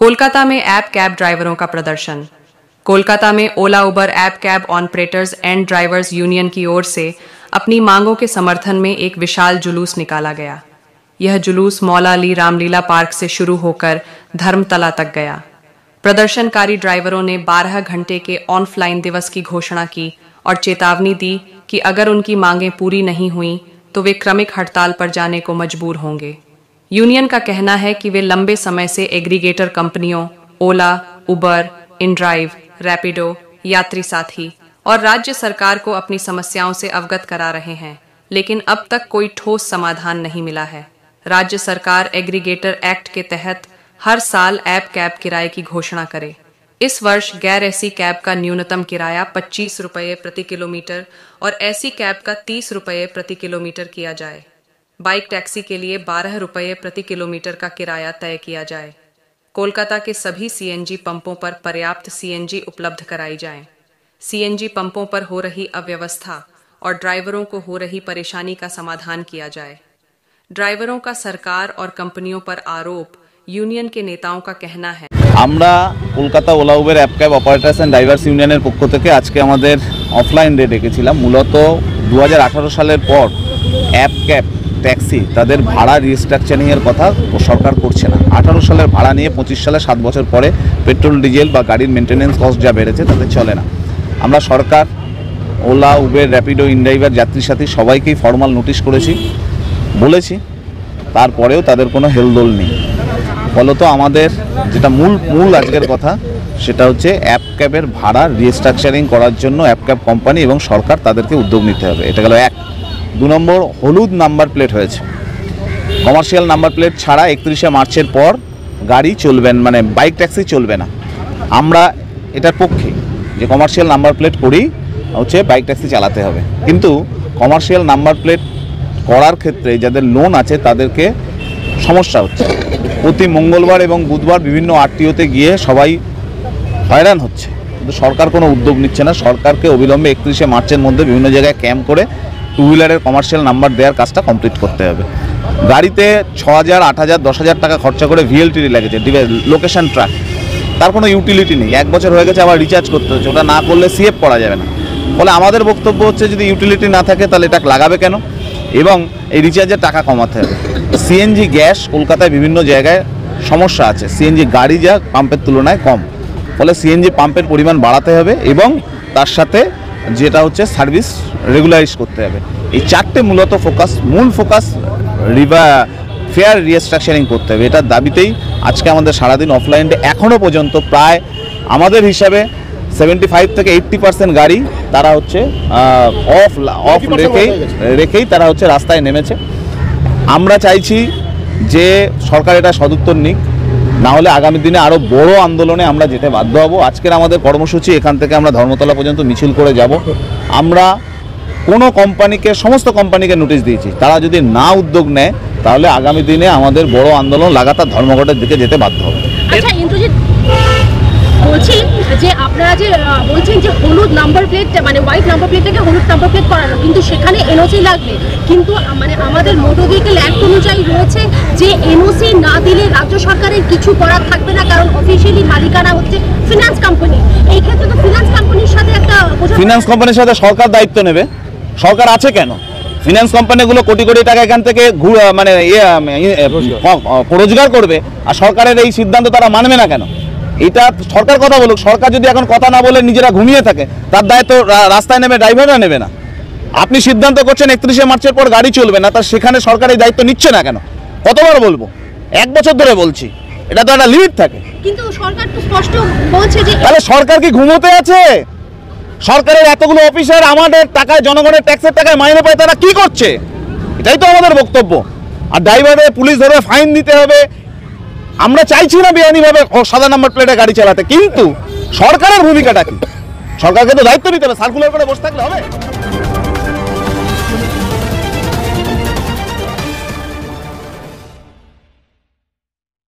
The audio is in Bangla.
कोलकाता में ऐप कैब ड्राइवरों का प्रदर्शन। कोलकाता में Ola Uber app cab operators and drivers union की ओर से अपनी मांगों के समर्थन में एक विशाल जुलूस निकाला गया। यह जुलूस मौला अली रामलीला पार्क से शुरू होकर धर्मतला तक गया। प्रदर्शनकारी ड्राइवरों ने 12 घंटे के ऑनलाइन दिवस की घोषणा की और चेतावनी दी कि अगर उनकी मांगें पूरी नहीं हुई तो वे क्रमिक हड़ताल पर जाने को मजबूर होंगे। यूनियन का कहना है कि वे लंबे समय से एग्रीगेटर कंपनियों ओला, उबर, इनड्राइव, रैपिडो, यात्री साथी और राज्य सरकार को अपनी समस्याओं से अवगत करा रहे हैं, लेकिन अब तक कोई ठोस समाधान नहीं मिला है। राज्य सरकार एग्रीगेटर एक्ट के तहत हर साल ऐप कैब किराए की घोषणा करे। इस वर्ष गैर एसी कैब का न्यूनतम किराया 25 रुपये प्रति किलोमीटर और एसी कैब का 30 रुपये प्रति किलोमीटर किया जाए। बाइक टैक्सी के लिए 12 रुपये प्रति किलोमीटर का किराया तय किया जाए। कोलकाता के सभी सीएनजी पंपों पर पर्याप्त सीएनजी उपलब्ध कराई जाए। सीएनजी पंपों पर हो रही अव्यवस्था और ड्राइवरों को हो रही परेशानी का समाधान किया जाए। ड्राइवरों का सरकार और कंपनियों पर आरोप, यूनियन के नेताओं का कहना है। আমরা Kolkata Ola Uber app cab operators and drivers ইউনিয়নের পক্ষ থেকে আজকে আমাদের অফলাইন ডে ডেকেছিলাম। মূলত 2018 সালের পর অ্যাপ ক্যাব ট্যাক্সি তাদের ভাড়া রিস্ট্রাকচারিংয়ের কথা সরকার করছে না। 18 সালের ভাড়া নিয়ে 25 সালে 7 বছর পরে পেট্রোল ডিজেল বা গাড়ির মেনটেন্যান্স কস্ট যা বেড়েছে তাতে চলে না। আমরা সরকার, ওলা, উবের, র্যাপিডো, ইনড্রাইভার, যাত্রী সাথী সবাইকেই ফর্মাল নোটিশ করেছি, বলেছি, তারপরেও তাদের কোনো হেলদোল নেই। ফলত আমাদের যেটা মূল আজকের কথা সেটা হচ্ছে অ্যাপ ক্যাবের ভাড়া রিস্ট্রাকচারিং করার জন্য অ্যাপ ক্যাব কোম্পানি এবং সরকার তাদেরকে উদ্যোগ নিতে হবে। এটা গেল এক। 2 নম্বর, হলুদ নাম্বার প্লেট হয়েছে। কমার্শিয়াল নাম্বার প্লেট ছাড়া 31শে মার্চের পর গাড়ি চলবে, মানে বাইক ট্যাক্সি চলবে না। আমরা এটার পক্ষে যে কমার্শিয়াল নাম্বার প্লেট করেই হচ্ছে বাইক ট্যাক্সি চালাতে হবে, কিন্তু কমার্শিয়াল নাম্বার প্লেট করার ক্ষেত্রে যাদের লোন আছে তাদেরকে সমস্যা হচ্ছে। প্রতি মঙ্গলবার এবং বুধবার বিভিন্ন আরটিওতে গিয়ে সবাই হয়রান হচ্ছে, কিন্তু সরকার কোনো উদ্যোগ নিচ্ছে না। সরকারকে অবিলম্বে 31শে মার্চের মধ্যে বিভিন্ন জায়গায় ক্যাম্প করে টু হুইলারের কমার্শিয়াল নাম্বার দেওয়ার কাজটা কমপ্লিট করতে হবে। গাড়িতে 6,000, 8,000, 10,000 টাকা খরচা করে ভিএলটিডি লেগেছে, লোকেশন ট্র্যাক, তার কোনো ইউটিলিটি নেই। 1 বছর হয়ে গেছে, আবার রিচার্জ করতে হচ্ছে, ওটা না করলে সিএফ করা যাবে না। ফলে আমাদের বক্তব্য হচ্ছে যদি ইউটিলিটি না থাকে তাহলে এটা লাগাবে কেন, এবং এই রিচার্জের টাকা কমাতে হবে। সিএনজি গ্যাস কলকাতায় বিভিন্ন জায়গায় সমস্যা আছে, সিএনজি গাড়ি যা পাম্পের তুলনায় কম, ফলে সিএনজি পাম্পের পরিমাণ বাড়াতে হবে এবং তার সাথে যেটা হচ্ছে সার্ভিস রেগুলারাইজ করতে হবে। এই 4টে মূলত মূল ফোকাস ফেয়ার রিস্ট্রাকচারিং করতে হবে। এটার দাবিতেই আজকে আমাদের সারাদিন অফলাইনে এখনও পর্যন্ত প্রায় আমাদের হিসাবে 75 থেকে 80% গাড়ি তারা হচ্ছে অফ রেখেই তারা হচ্ছে রাস্তায় নেমেছে। আমরা চাইছি যে সরকার এটা সদুত্তর নিক, না হলে আগামী দিনে আরও বড় আন্দোলনে আমরা যেতে বাধ্য হব। আজকের আমাদের কর্মসূচি এখান থেকে আমরা ধর্মতলা পর্যন্ত মিছিল করে যাব। আমরা কোনো সমস্ত কোম্পানিকে নোটিশ দিয়েছি, তারা যদি না উদ্যোগ নেয় তাহলে আগামী দিনে আমাদের বড় আন্দোলন লাগাতার ধর্মঘটের দিকে যেতে বাধ্য হবে। আচ্ছা ইন্দ্রজিৎ, বলছি যে আপনারা যে বলছেন যে হলুদ নাম্বার প্লেট, মানে হোয়াইট নাম্বার প্লেট থেকে হলুদ নাম্বার প্লেট করানো, কিন্তু সেখানে এনওসি লাগবে, কিন্তু মানে আমাদের মোটর ভেহিকেল অ্যাক্ট অনুযায়ী রয়েছে যে এনওসি না দিলে রাজ্য সরকারের কিছু করার থাকবে না, কারণ অফিসিয়ালি মালিকানা হচ্ছে ফিনান্স কোম্পানি। এই ক্ষেত্রে তো ফিনান্স কোম্পানির সাথে ফিনান্স কোম্পানির সাথে সরকার দায়িত্ব নেবে। সরকার আছে কেন? ফিনান্স কোম্পানিগুলো কোটি কোটি টাকা এখান থেকে মানে রোজগার করবে, আর সরকারের এই সিদ্ধান্ত তারা মানবে না কেন? এটা সরকার কথা বলুক। সরকার যদি এখন কথা না বলে নিজেরা ঘুমিয়ে থাকে, তার দায়িত্ব রাস্তায় নেমে ড্রাইভাররা নেবে না। আপনি সিদ্ধান্ত করছেন 31শে মার্চের পর গাড়ি চলবে না, তার সেখানে সরকার এই দায়িত্ব নিচ্ছে না কেন? কতবার বলবো? 1 বছর ধরে বলছি, এটা তো একটা লিমিট থাকে। কিন্তু সরকার তো স্পষ্ট বলছে যে তাহলে সরকার কি ঘুমোতে আছে? সরকারের এতগুলো অফিসার আমাদের টাকায়, জনগণের ট্যাক্সের টাকায় মাইনে পায়, তারা কি করছে? এটাই তো আমাদের বক্তব্য। আর ড্রাইভারের পুলিশ ধরবে, ফাইন দিতে হবে। আমরা চাইছি না বেআইনিভাবে সাদা নাম্বার প্লেটে গাড়ি চালাতে, কিন্তু সরকারের ভূমিকাটা কি? সরকারকে তো দায়িত্ব নিতে হবে, সার্কুলার করে বসে থাকলে হবে?